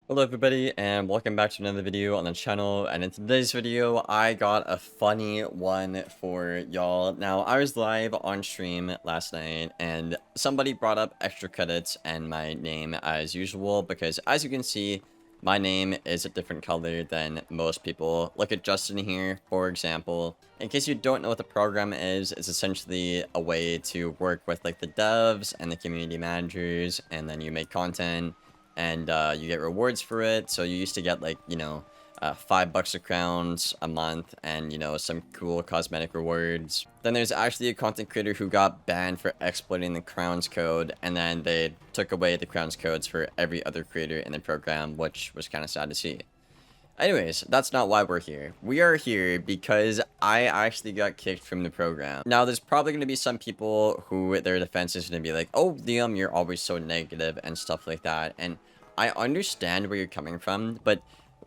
Hello everybody and welcome back to another video on the channel, and in today's video I got a funny one for y'all. Now, I was live on stream last night and somebody brought up extra credits and my name as usual, because as you can see my name is a different color than most people. Look at Justin here, for example. In case you don't know what the program is, it's essentially a way to work with like the devs and the community managers, and then you make content and you get rewards for it. So you used to get like, $5 of crowns a month and, some cool cosmetic rewards. Then there's actually a content creator who got banned for exploiting the crowns code, and then they took away the crowns codes for every other creator in the program, which was kind of sad to see. Anyways, that's not why we're here. We are here because I actually got kicked from the program. Now, there's probably going to be some people who their defense is going to be like, oh, Liam, you're always so negative and stuff like that. And I understand where you're coming from, but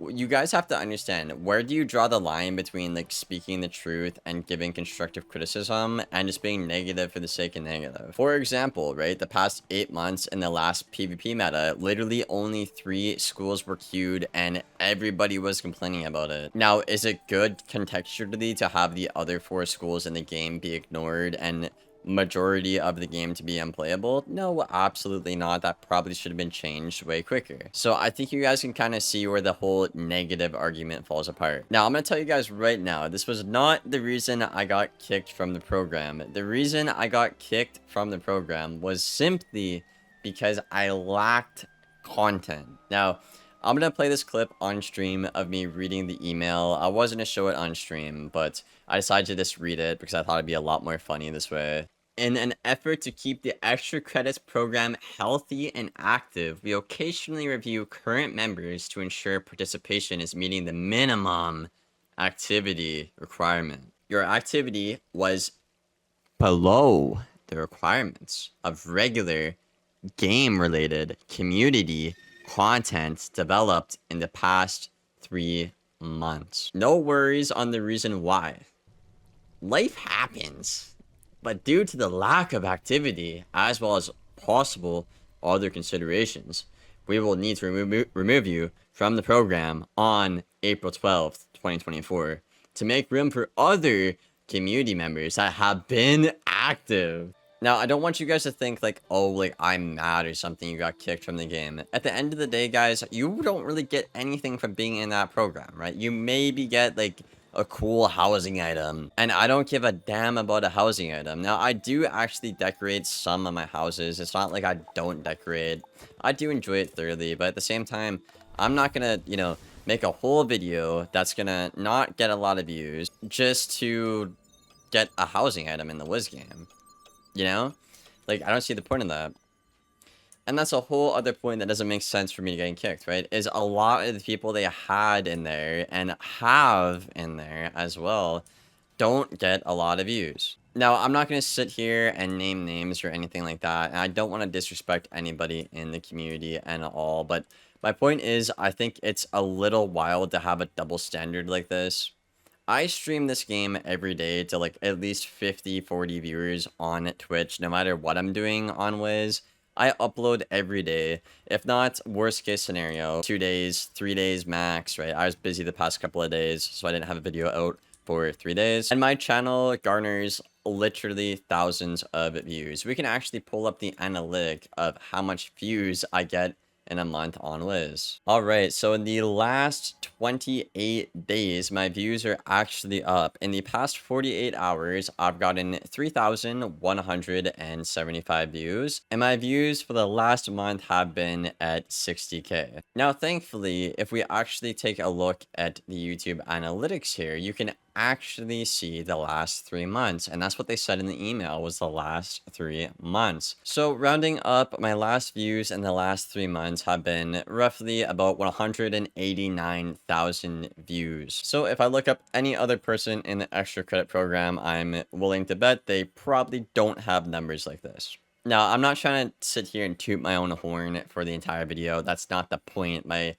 you guys have to understand, where do you draw the line between like speaking the truth and giving constructive criticism and just being negative for the sake of negative? For example, right, the past 8 months in the last PvP meta, literally only 3 schools were queued and everybody was complaining about it. Now, is it good contextually to have the other 4 schools in the game be ignored and majority of the game to be unplayable? No, absolutely not. That probably should have been changed way quicker. So I think you guys can kind of see where the whole negative argument falls apart. Now, I'm going to tell you guys right now, this was not the reason I got kicked from the program. The reason I got kicked from the program was simply because I lacked content. Now, I'm going to play this clip on stream of me reading the email. I wasn't going to show it on stream, but I decided to just read it because I thought it'd be a lot more funny this way. In an effort to keep the extra credits program healthy and active, we occasionally review current members to ensure participation is meeting the minimum activity requirement. Your activity was below the requirements of regular game-related community content developed in the past 3 months. No worries on the reason why. Life happens, but due to the lack of activity, as well as possible other considerations, we will need to remove you from the program on April 12th, 2024, to make room for other community members that have been active. Now, I don't want you guys to think like, oh, like I'm mad or something, you got kicked from the game. At the end of the day, guys, you don't really get anything from being in that program, right? You maybe get like a cool housing item, and I don't give a damn about a housing item. Now, I do actually decorate some of my houses. It's not like I don't decorate. I do enjoy it thoroughly, but at the same time, I'm not gonna, make a whole video that's gonna not get a lot of views just to get a housing item in the Wiz game. Like, I don't see the point in that. And that's a whole other point that doesn't make sense for me getting kicked, right? Is a lot of the people they had in there and have in there as well don't get a lot of views. Now, I'm not going to sit here and name names or anything like that, and I don't want to disrespect anybody in the community and all, but my point is, I think it's a little wild to have a double standard like this. I stream this game every day to like at least 50-40 viewers on Twitch, no matter what I'm doing on Wiz. I upload every day. If not, worst case scenario, 2 days, 3 days max, right? I was busy the past couple of days, so I didn't have a video out for 3 days. And my channel garners literally thousands of views. We can actually pull up the analytic of how much views I get in a month on Wiz. Alright, so in the last 28 days, my views are actually up. In the past 48 hours, I've gotten 3,175 views, and my views for the last month have been at 60k. Now, thankfully, if we actually take a look at the YouTube analytics here, you can actually see the last 3 months, and that's what they said in the email, was the last 3 months. So rounding up, my last views in the last 3 months have been roughly about 189,000 views. So if I look up any other person in the extra credit program, I'm willing to bet they probably don't have numbers like this. Now, I'm not trying to sit here and toot my own horn for the entire video. That's not the point. My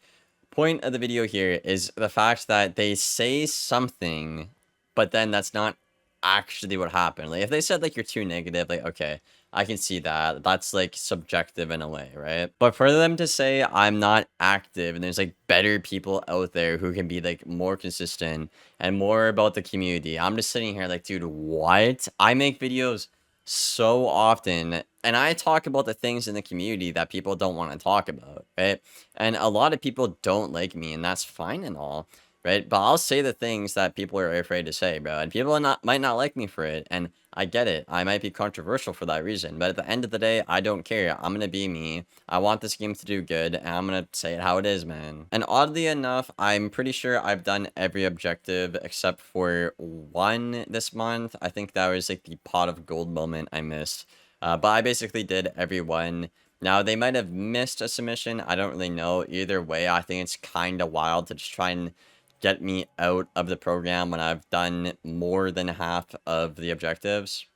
point of the video here is the fact that they say something, but then that's not actually what happened. Like, if they said like you're too negative, like, okay, I can see that. That's like subjective in a way, right? But for them to say I'm not active and there's like better people out there who can be like more consistent and more about the community, I'm just sitting here like, dude, what? I make videos so often and I talk about the things in the community that people don't want to talk about, right? And a lot of people don't like me, and that's fine and all, right? But I'll say the things that people are afraid to say, bro. And people are not might not like me for it, and I get it. I might be controversial for that reason, but at the end of the day, I don't care. I'm gonna be me. I want this game to do good, and I'm gonna say it how it is, man. And oddly enough, I'm pretty sure I've done every objective except for one this month. I think that was like the pot of gold moment I missed. But I basically did every one. Now, they might have missed a submission. I don't really know. Either way, I think it's kind of wild to just try and get me out of the program when I've done more than half of the objectives.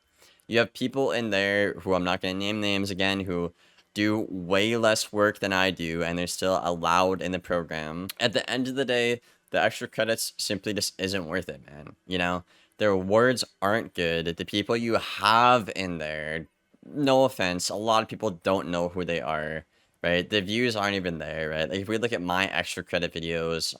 You have people in there who I'm not going to name names again who do way less work than I do, and they're still allowed in the program. At the end of the day, the extra credits simply just isn't worth it, man. You know, their words aren't good. The people you have in there, no offense, a lot of people don't know who they are, right? The views aren't even there, right? Like if we look at my extra credit videos,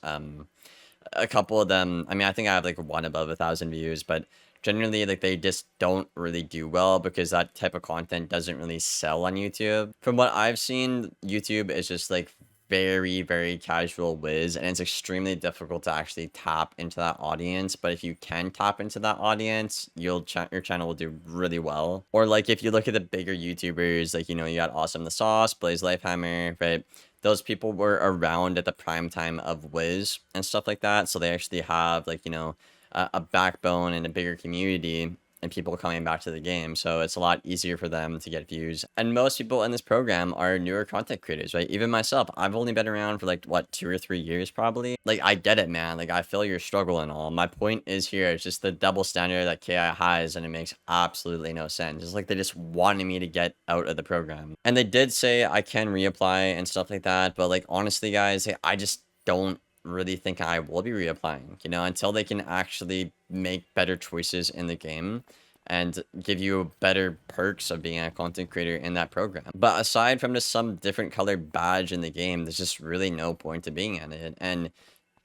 a couple of them, I mean, I think I have like one above 1,000 views, but generally like they just don't really do well because that type of content doesn't really sell on YouTube. From what I've seen, YouTube is just like very, very casual whiz, and it's extremely difficult to actually tap into that audience. But if you can tap into that audience, your channel will do really well. Or like if you look at the bigger YouTubers, like, you know, you got Awesome the Sauce, Blaze Lifehammer, right? Those people were around at the prime time of Wiz and stuff like that. So they actually have like, you know, a backbone and a bigger community and people coming back to the game. So it's a lot easier for them to get views. And most people in this program are newer content creators, right? Even myself, I've only been around for like, what, 2 or 3 years probably? Like, I get it, man. Like, I feel your struggle and all. My point is here, it's just the double standard that KI has, and it makes absolutely no sense. It's like they just wanted me to get out of the program. And they did say I can reapply and stuff like that, but like, honestly, guys, I just don't really think I will be reapplying, you know, until they can actually make better choices in the game and give you better perks of being a content creator in that program. But aside from just some different colored badge in the game, there's just really no point to being in it. And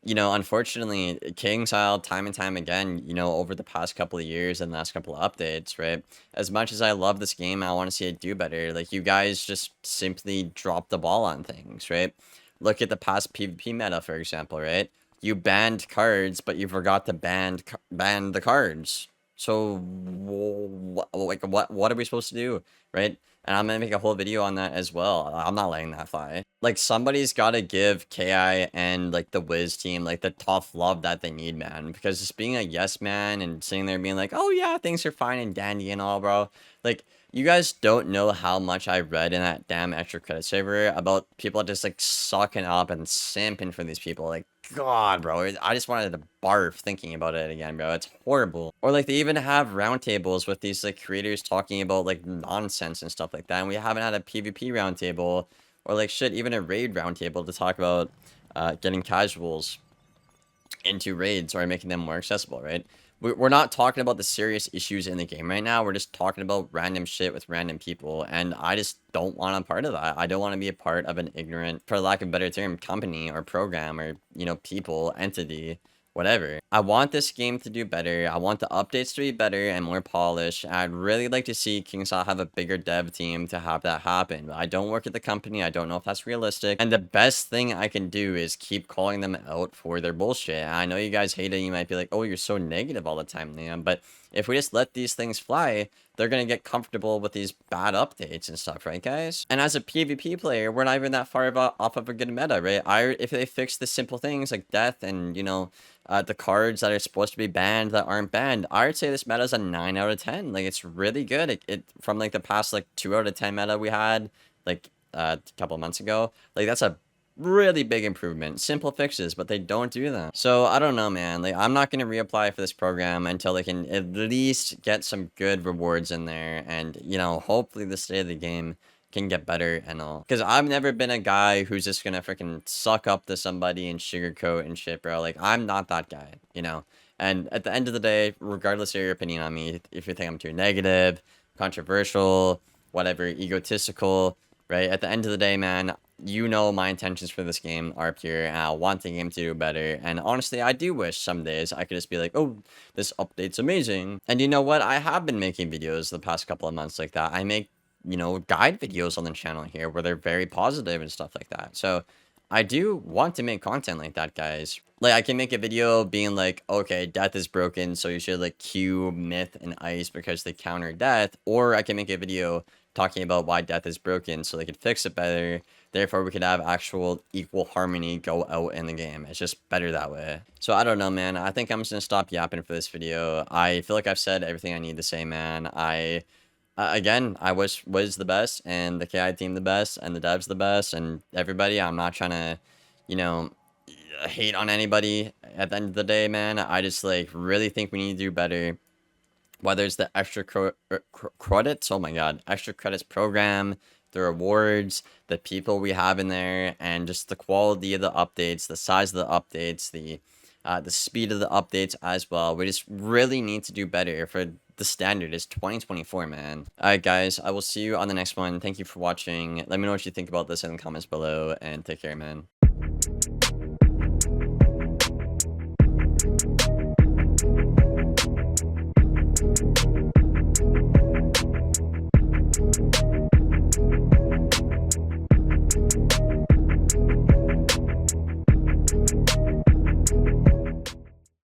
you know, unfortunately, KingsIsle, time and time again, you know, over the past couple of years and last couple of updates, right? As much as I love this game, I want to see it do better. Like, you guys just simply drop the ball on things, right? Look at the past PvP meta, for example, right? You banned cards, but you forgot to ban the cards. So, what are we supposed to do, right? And I'm gonna make a whole video on that as well. I'm not letting that fly. Like, somebody's gotta give KI and, like, the Wiz team, like, the tough love that they need, man. Because just being a yes man and sitting there being like, oh, yeah, things are fine and dandy and all, bro. Like, you guys don't know how much I read in that damn extra credit saver about people just, like, sucking up and simping for these people. Like, God, bro, I just wanted to barf thinking about it again, bro. It's horrible. Or, like, they even have roundtables with these, like, creators talking about, like, nonsense and stuff like that. And we haven't had a PvP roundtable or, like, shit, even a raid roundtable to talk about getting casuals into raids or making them more accessible, right? We're not talking about the serious issues in the game right now. We're just talking about random shit with random people. And I just don't want a part of that. I don't want to be a part of an ignorant, for lack of a better term, company or program or, you know, people, entity, whatever. I want this game to do better. I want the updates to be better and more polished. I'd really like to see KingsIsle have a bigger dev team to have that happen. But I don't work at the company. I don't know if that's realistic. And the best thing I can do is keep calling them out for their bullshit. I know you guys hate it. You might be like, oh, you're so negative all the time, Liam. But if we just let these things fly, they're going to get comfortable with these bad updates and stuff, right, guys? And as a PvP player, we're not even that far off of a good meta, right? If they fix the simple things like death and, you know, the cards that are supposed to be banned that aren't banned, I would say this meta is a 9 out of 10. Like, it's really good. It from, like, the past, like, 2 out of 10 meta we had, like, a couple of months ago. Like, that's a really big improvement. Simple fixes, but they don't do that. So, I don't know, man. Like, I'm not going to reapply for this program until they can at least get some good rewards in there. And, you know, hopefully the state of the game can get better and all. Because I've never been a guy who's just gonna freaking suck up to somebody and sugarcoat and shit, bro. Like, I'm not that guy, you know? And at the end of the day, regardless of your opinion on me, if you think I'm too negative, controversial, whatever, egotistical, right? At the end of the day, man, you know my intentions for this game are pure, and I want the game to do better. And honestly, I do wish some days I could just be like, oh, this update's amazing. And you know what? I have been making videos the past couple of months like that. I make, guide videos on the channel here where they're very positive and stuff like that. So I do want to make content like that, guys. Like, I can make a video being like, okay, death is broken, so you should, like, cue myth and ice because they counter death. Or I can make a video talking about why death is broken so they could fix it better. Therefore, we could have actual equal harmony go out in the game. It's just better that way. So, I don't know, man. I think I'm just gonna stop yapping for this video. I feel like I've said everything I need to say, man. Again, I wish Wiz the best, and the KI team the best, and the devs the best, and everybody. I'm not trying to, you know, hate on anybody at the end of the day, man. I just, like, really think we need to do better. Whether it's the extra credits, oh my god, extra credits program, the rewards, the people we have in there, and just the quality of the updates, the size of the updates, the speed of the updates as well. We just really need to do better for the standard is 2024, man. Alright, guys, I will see you on the next one. Thank you for watching. Let me know what you think about this in the comments below, and take care, man.